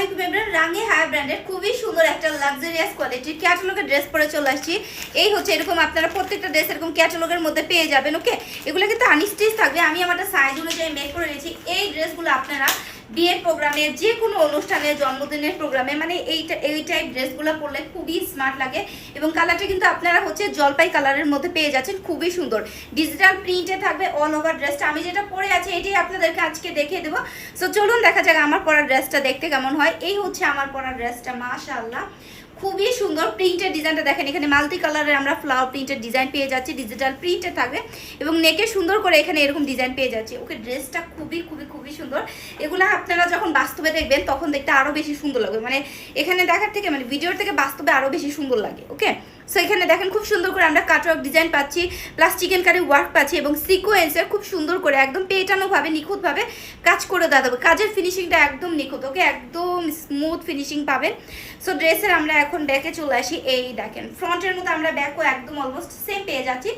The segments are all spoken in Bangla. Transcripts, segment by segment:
আলাইকুম এভরিওয়ান, রাঙি হাই ব্র্যান্ডের খুবই সুন্দর একটা লাক্সারিয়াস কোয়ালিটির ক্যাটালগের ড্রেস পরে চলে আসছি। এই হচ্ছে এরকম আপনারা প্রত্যেকটা ড্রেস এরকম ক্যাটালগের মধ্যে পেয়ে যাবেন। ওকে, এগুলো কিন্তু আনস্টিচ থাকবে। আমি আমার সাইজ অনুযায়ী মেক করে নিয়েছি। এই ড্রেসগুলো আপনারা বিয়ের প্রোগ্রামে, যে কোনো অনুষ্ঠানে, জন্মদিনের প্রোগ্রামে, মানে এই টাইপ ড্রেসগুলো পরলে খুবই স্মার্ট লাগে। এবং কালারটা কিন্তু আপনারা হচ্ছে জলপাই কালারের মধ্যে পেয়ে যাচ্ছেন, খুবই সুন্দর ডিজিটাল প্রিন্টে থাকবে অল ওভার ড্রেসটা। আমি যেটা পরে আছি এটাই আপনাদেরকে আজকে দেখিয়ে দেবো। সো চলুন দেখা যাক আমার পরা ড্রেসটা দেখতে কেমন হয়। এই হচ্ছে আমার পরা ড্রেসটা, মাশাআল্লাহ খুবই সুন্দর। প্রিন্টের ডিজাইনটা দেখেন, এখানে মাল্টি কালারের আমরা ফ্লাওয়ার প্রিন্টের ডিজাইন পেয়ে যাচ্ছি, ডিজিটাল প্রিন্টে থাকবে এবং নেকে সুন্দর করে এখানে এরকম ডিজাইন পেয়ে যাচ্ছি। ওকে, ড্রেসটা খুবই সুন্দর। এগুলো আপনারা যখন বাস্তবে দেখবেন তখন দেখতে আরও বেশি সুন্দর লাগবে, মানে এখানে দেখার থেকে, মানে ভিডিওর থেকে বাস্তবে আরও বেশি সুন্দর লাগে। ওকে, সো এখানে দেখেন খুব সুন্দর করে আমরা কাটওয়ার্ক ডিজাইন পাচ্ছি, প্লাস চিকেন কারি ওয়ার্ক পাচ্ছি এবং সিকোয়েন্সের খুব সুন্দর করে একদম পেটানোভাবে নিখুঁতভাবে কাজ করে দেওয়া যাবে। কাজের ফিনিশিংটা একদম নিখুঁত। ওকে, একদম স্মুথ ফিনিশিং পাবেন। সো ড্রেসের আমরা এখন ব্যাকে চলে আসি। এই দেখেন ফ্রন্টের মতো আমরা ব্যাকও একদম অলমোস্ট সেম পেয়ে যাচ্ছি।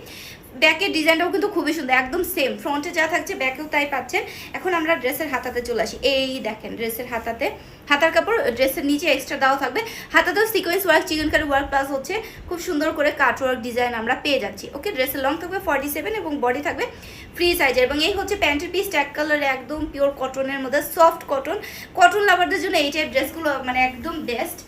ব্যাকের ডিজাইনটাও কিন্তু খুবই সুন্দর, একদম সেম। ফ্রন্টে যা থাকছে ব্যাকেও তাই পাচ্ছেন। এখন আমরা ড্রেসের হাতাতে চলে আসি। এই দেখেন ড্রেসের হাতাতে, হাতার কাপড় ড্রেসের নিচে এক্সট্রা দেওয়া থাকবে। হাতাতেও সিকোয়েন্স ওয়ার্ক, চিকেন কারি ওয়ার্ক প্লাস হচ্ছে খুব সুন্দর করে কাট ওয়ার্ক ডিজাইন আমরা পেয়ে যাচ্ছি। ওকে, ড্রেসের লং থাকবে 47 এবং বডি থাকবে ফ্রি সাইজের। এবং এই হচ্ছে প্যান্টের পিস, ট্যাগ কালারে একদম পিওর কটনের মধ্যে, সফট কটন লাভারদের জন্য এই টাইপ ড্রেসগুলো মানে একদম বেস্ট।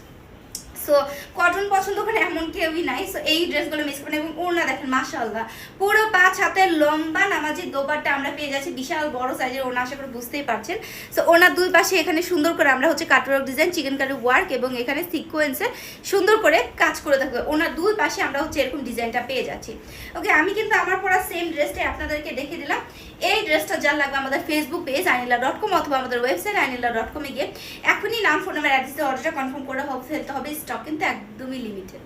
সো কটন পছন্দ করে এমন কেউই নাই। সো এই ড্রেসগুলো মিস করেন। এবং ওড়না দেখেন মাশাআল্লাহ, পুরো 5 হাতের লম্বা নামাজি দোপাট্টা আমরা পেয়ে যাচ্ছি, বিশাল বড় সাইজের ওড়না, আশা করে বুঝতেই পারছেন। সো ওড়নার দুই পাশে এখানে সুন্দর করে আমরা হচ্ছে cutwork design, chicken curry work এবং এখানে সিকোয়েন্সে সুন্দর করে কাজ করে থাকবে। ওনার দুই পাশে আমরা হচ্ছে এরকম ডিজাইনটা পেয়ে যাচ্ছি। ওকে, আমি কিন্তু আমার পরা সেম ড্রেসটাই আপনাদেরকে দেখিয়ে দিলাম। এই ড্রেসটা যার লাগবে আমাদের ফেসবুক পেজ আইনিলা.com অথবা আমাদের ওয়েবসাইট আইনিলা.com এ গিয়ে এখনই নাম, ফোন নাম্বার, অ্যাড্রেস দিয়ে অর্ডারটা কনফার্ম করে ফেলতে হবে। স্টক কিন্তু একদমই লিমিটেড।